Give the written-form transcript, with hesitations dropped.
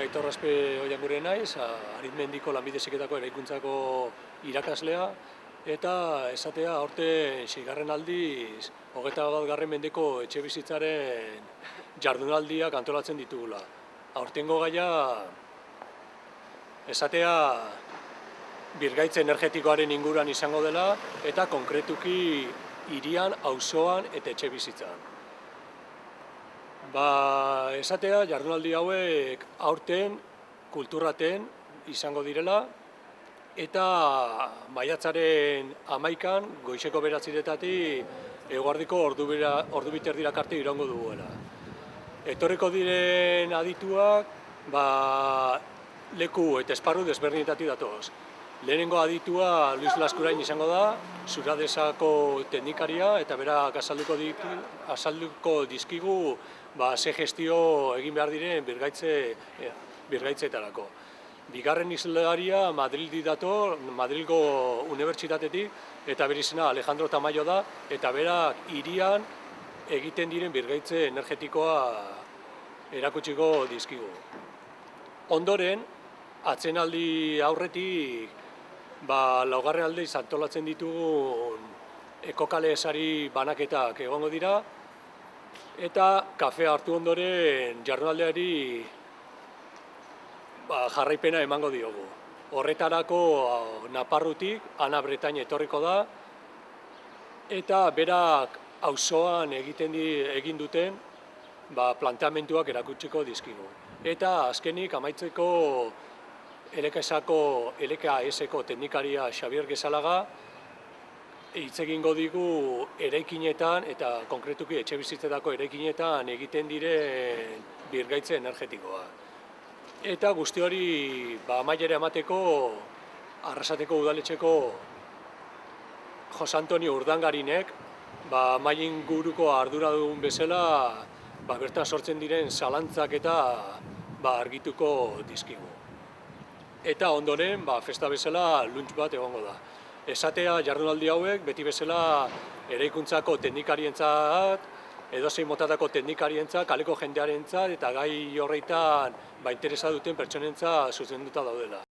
Aitor Aspe Oiangure naiz, Arizmendiko Lanbide Heziketako eraikuntzako irakaslea, eta esatea aurten 6. aldiz 21. mendeko etxebizitzaren jardunaldiak antolatzen ditugula. Aurtengo gaia esatea birgaitze energetikoaren inguruan izango dela, eta konkretuki hirian, auzoan eta etxebizitzan. Esatea jardunaldi hauek aurten kulturraten izango direla, eta maiatzaren 11an goizeko 9:00 eguerdiko ordu biterdirak arte iraungo duguela. Etorriko diren adituak leku eta esparru desberdinetatik datoz. Lehenengo aditua Luis Laskurain izango da, Suradesako teknikaria, eta berak azalduko dizkigu ze gestio egin behar diren birgaitzeetarako. Bigarren islaria Madrildik dator, Madrilgo Unibertsitatetik, eta bere izena Alejandro Tamayo da, eta berak hirian egiten diren birgaitze energetikoa erakutsiko dizkigu. Ondoren, atsedenaldi aurretik, 4. aldiz antolatzen ditugun ekokale sari banaketak egongo dira, eta kafea hartu ondoren jardunaldiari jarraipena emango diogu. Horretarako Naparrutik Ana Bretain etorriko da, eta berak auzoan egin duten planteamenduak erakutsiko dizkigu. Eta azkenik amaitzeko LKS-ko teknikaria Xabier Gezalaga hitz egingo digu eraikinetan eta konkretuki etxebizitzetako eraikinetan egiten diren birgaitze energetikoa. Eta guzti hori amaiera emateko Arrasateko udaletxeko Jose Antonio Urdangarinek mahai inguruko arduradun bezala bertan sortzen diren zalantzak eta argituko dizkigu. Eta ondoren, festa bezala lunch bat egongo da. Esatea jardunaldi hauek beti bezala eraikuntzako teknikarientzat, edozein motatako teknikarientzat, kaleko jendearentzat eta gai horretan interesa duten pertsonentzat zuzenduta daudela.